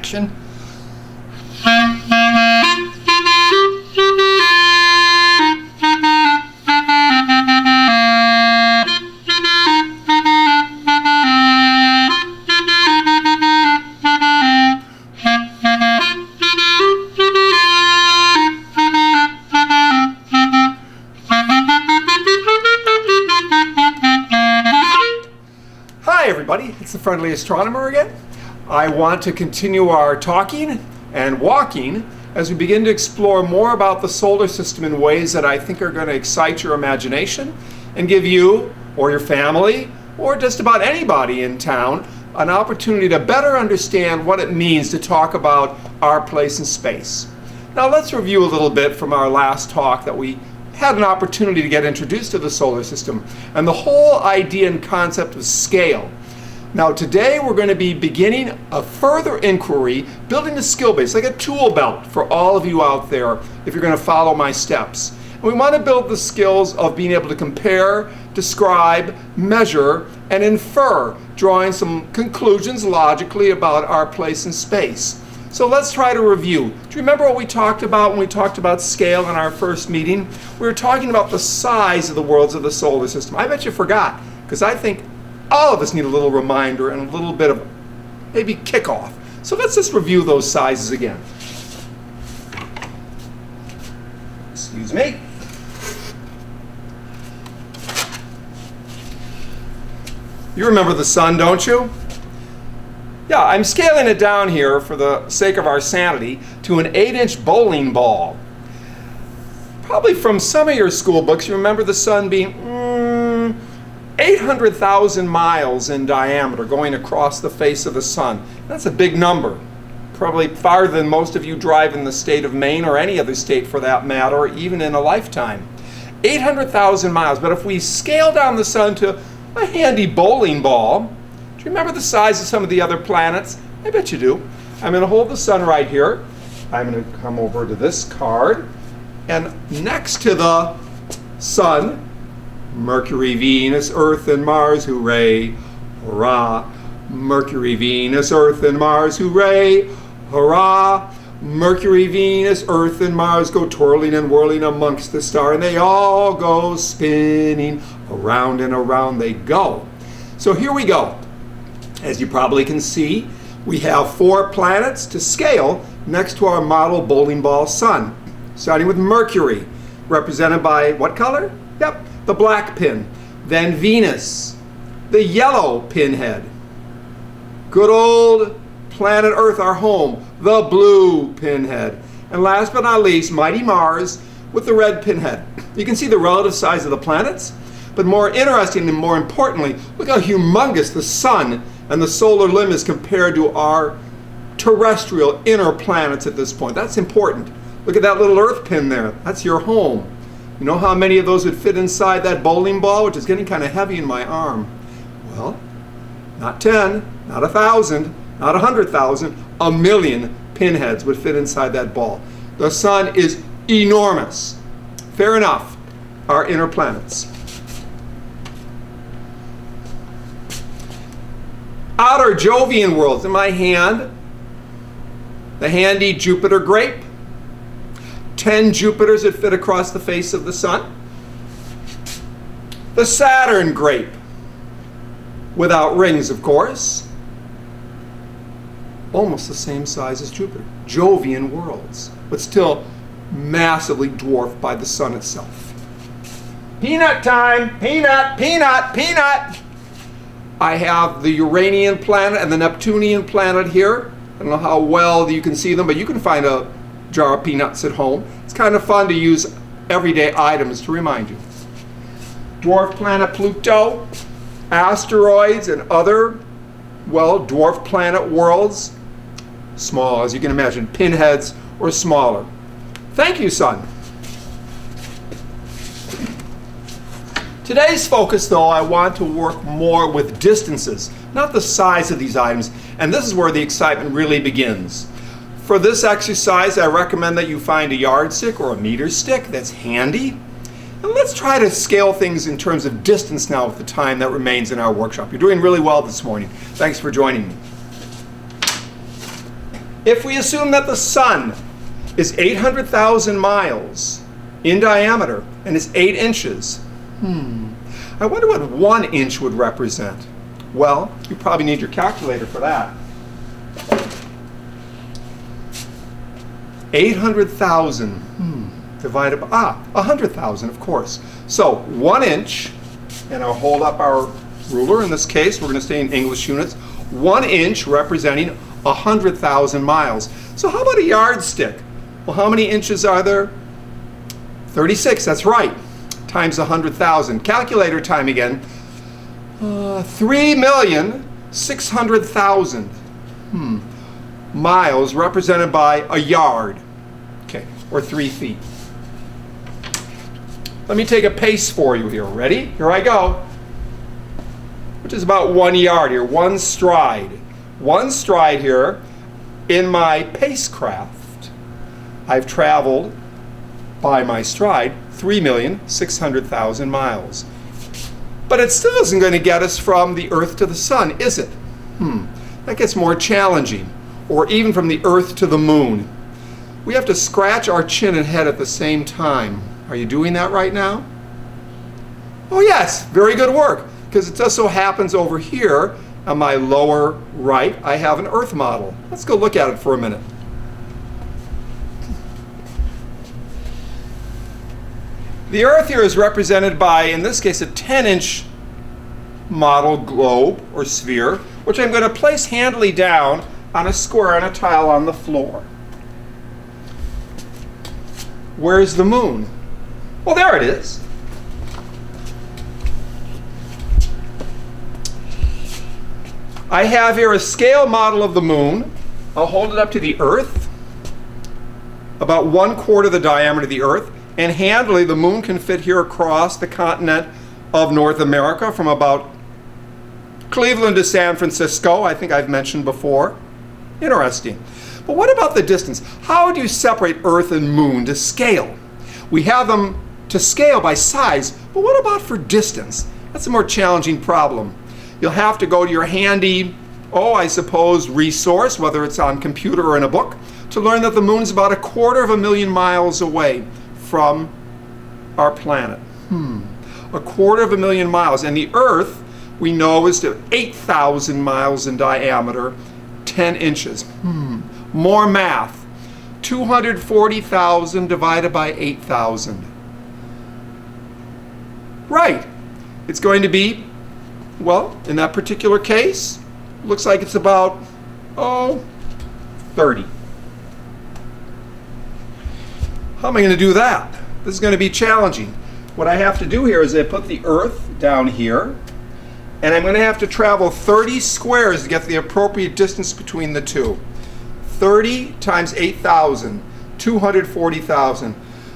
action. Hi everybody, it's the Friendly Astronomer again. I want to continue our talking and walking as we begin to explore more about the solar system in ways that I think are going to excite your imagination and give you or your family or just about anybody in town an opportunity to better understand what it means to talk about our place in space. Now let's review a little bit from our last talk that we had an opportunity to get introduced to the solar system and the whole idea and concept of scale. Now today we're going to be beginning a further inquiry, building a skill base, like a tool belt for all of you out there if you're going to follow my steps. And we want to build the skills of being able to compare, describe, measure, and infer, drawing some conclusions logically about our place in space. So let's try to review. Do you remember what we talked about when we talked about scale in our first meeting? We were talking about the size of the worlds of the solar system. I bet you forgot, because I think all of us need a little reminder and a little bit of maybe kickoff. So let's just review those sizes again. Excuse me. You remember the sun, don't you? Yeah, I'm scaling it down here for the sake of our sanity to an 8-inch bowling ball. Probably from some of your school books, you remember the sun being 800,000 miles in diameter going across the face of the sun. That's a big number. Probably farther than most of you drive in the state of Maine or any other state for that matter, even in a lifetime. 800,000 miles. But if we scale down the sun to a handy bowling ball, do you remember the size of some of the other planets? I bet you do. I'm going to hold the sun right here. I'm going to come over to this card. And next to the sun, Mercury, Venus, Earth, and Mars, hooray, hurrah. Mercury, Venus, Earth, and Mars, hooray, hurrah. Mercury, Venus, Earth, and Mars go twirling and whirling amongst the stars, and they all go spinning around and around they go. So here we go. As you probably can see, we have 4 planets to scale next to our model bowling ball sun. Starting with Mercury, represented by what color? Yep, the black pin. Then Venus, the yellow pinhead. Good old planet Earth, our home, the blue pinhead. And last but not least, mighty Mars with the red pinhead. You can see the relative size of the planets, but more interesting and more importantly, look how humongous the sun and the solar limb is compared to our terrestrial inner planets at this point. That's important. Look at that little Earth pin there. That's your home. You know how many of those would fit inside that bowling ball, which is getting kind of heavy in my arm? Well, not 10, not 1,000, not 100,000, 1,000,000 pinheads would fit inside that ball. The sun is enormous. Fair enough, our inner planets. Outer Jovian worlds in my hand, the handy Jupiter grape, 10 Jupiters that fit across the face of the sun, the Saturn grape, without rings of course, almost the same size as Jupiter, Jovian worlds, but still massively dwarfed by the sun itself. Peanut time, peanut, peanut, peanut! I have the Uranian planet and the Neptunian planet here. I don't know how well you can see them, but you can find a jar of peanuts at home. It's kind of fun to use everyday items to remind you. Dwarf planet Pluto, asteroids and other, well, dwarf planet worlds, small as you can imagine, pinheads or smaller. Thank you, Sun. Today's focus, though, I want to work more with distances, not the size of these items, and this is where the excitement really begins. For this exercise, I recommend that you find a yardstick or a meter stick that's handy. And let's try to scale things in terms of distance now with the time that remains in our workshop. You're doing really well this morning. Thanks for joining me. If we assume that the sun is 800,000 miles in diameter and is 8 inches, I wonder what 1 inch would represent. Well, you probably need your calculator for that. 800,000 divided by, 100,000, of course. So 1 inch, and I'll hold up our ruler. In this case, we're going to stay in English units. 1 inch representing 100,000 miles. So how about a yardstick? Well, how many inches are there? 36, that's right, times 100,000. Calculator time again. 3,600,000 miles represented by a yard, okay, or 3 feet. Let me take a pace for you here. Ready? Here I go. Which is about 1 yard here, 1 stride. 1 stride here in my pacecraft. I've traveled by my stride 3,600,000 miles. But it still isn't going to get us from the Earth to the Sun, is it? That gets more challenging. Or even from the Earth to the Moon. We have to scratch our chin and head at the same time. Are you doing that right now? Oh yes, very good work. Because it just so happens over here on my lower right, I have an Earth model. Let's go look at it for a minute. The Earth here is represented by, in this case, a 10-inch model globe or sphere, which I'm going to place handily down on a square on a tile on the floor. Where's the moon? Well, there it is. I have here a scale model of the moon. I'll hold it up to the Earth, about 1/4 the diameter of the Earth, and handily the moon can fit here across the continent of North America from about Cleveland to San Francisco, I think I've mentioned before. Interesting. But what about the distance? How do you separate Earth and moon to scale? We have them to scale by size, but what about for distance? That's a more challenging problem. You'll have to go to your handy, I suppose, resource, whether it's on computer or in a book, to learn that the moon's about 250,000 miles away from our planet. 250,000 miles. And the Earth, we know, is to 8,000 miles in diameter, 10 inches. More math. 240,000 divided by 8,000. Right. It's going to be, well, in that particular case, looks like it's about, 30. How am I going to do that? This is going to be challenging. What I have to do here is I put the Earth down here, and I'm going to have to travel 30 squares to get the appropriate distance between the two. 30 times 8,000, 240,000.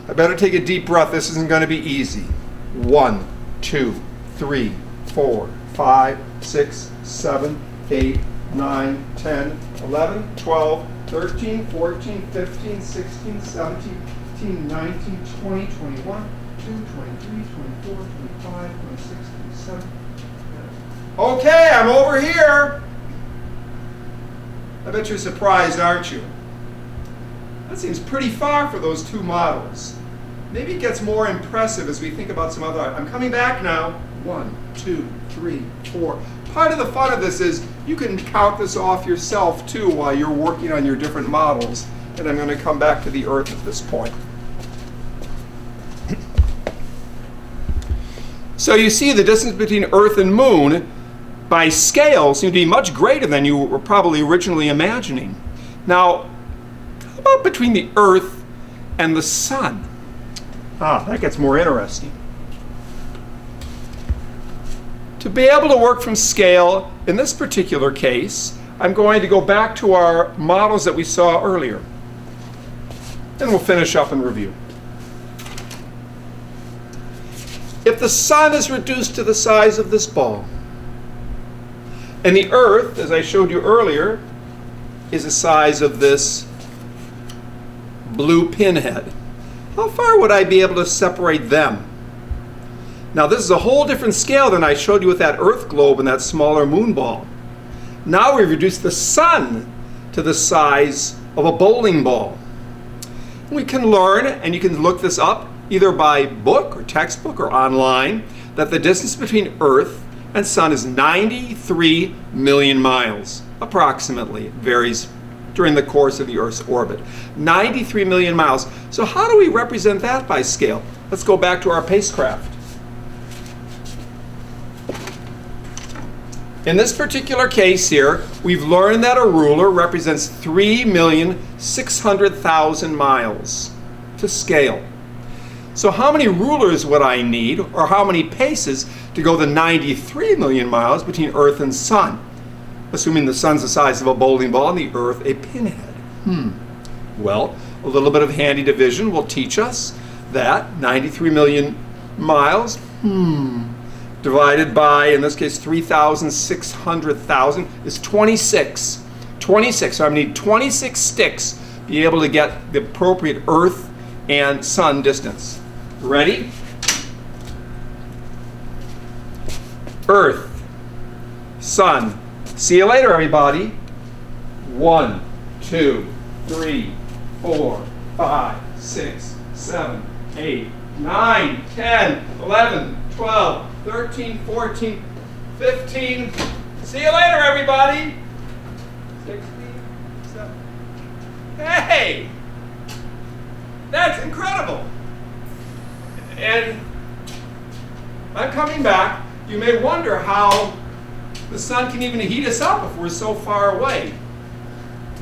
I better take a deep breath. This isn't going to be easy. 1, 2, 3, 4, 5, 6, 7, 8, 9, 10, 11, 12, 13, 14, 15, 16, 17, 18, 19, 20, 21, 22, 23, 24, 25, 26, 27. Okay, I'm over here. I bet you're surprised, aren't you? That seems pretty far for those two models. Maybe it gets more impressive as we think about some other. I'm coming back now. 1, 2, 3, 4. Part of the fun of this is you can count this off yourself too while you're working on your different models. And I'm going to come back to the Earth at this point. So you see the distance between Earth and Moon by scale seem to be much greater than you were probably originally imagining. Now, how about between the Earth and the Sun? That gets more interesting. To be able to work from scale, in this particular case, I'm going to go back to our models that we saw earlier. Then we'll finish up and review. If the Sun is reduced to the size of this ball, and the Earth, as I showed you earlier, is the size of this blue pinhead, how far would I be able to separate them? Now this is a whole different scale than I showed you with that Earth globe and that smaller moon ball. Now we've reduced the Sun to the size of a bowling ball. We can learn, and you can look this up either by book or textbook or online, that the distance between Earth and Sun is 93 million miles, approximately. It varies during the course of the Earth's orbit. 93 million miles. So how do we represent that by scale? Let's go back to our pacecraft. In this particular case here, we've learned that a ruler represents 3,600,000 miles to scale. So how many rulers would I need, or how many paces, to go the 93 million miles between Earth and Sun, assuming the Sun's the size of a bowling ball and the Earth a pinhead? Well, a little bit of handy division will teach us that 93 million miles, divided by, in this case, 3,600,000 is 26. 26, so I need 26 sticks to be able to get the appropriate Earth and Sun distance. Ready? Earth, Sun. See you later, everybody. 1, 2, 3, 4, 5, 6, 7, 8, 9, 10, 11, 12, 13, 14, 15. See you later, everybody. 16, 17. Hey! That's incredible. And I'm coming back. You may wonder how the Sun can even heat us up if we're so far away.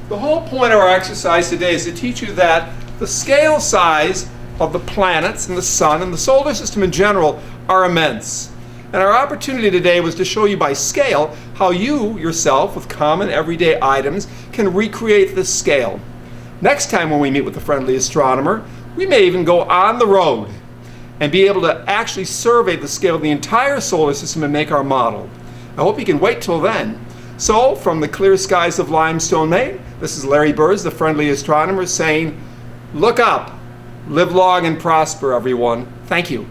The whole point of our exercise today is to teach you that the scale size of the planets and the Sun and the solar system in general are immense. And our opportunity today was to show you by scale how you yourself, with common everyday items, can recreate this scale. Next time when we meet with the friendly astronomer, we may even go on the road and be able to actually survey the scale of the entire solar system and make our model. I hope you can wait till then. So, from the clear skies of Limestone, Maine, this is Larry Burrs, the friendly astronomer, saying, look up, live long and prosper, everyone. Thank you.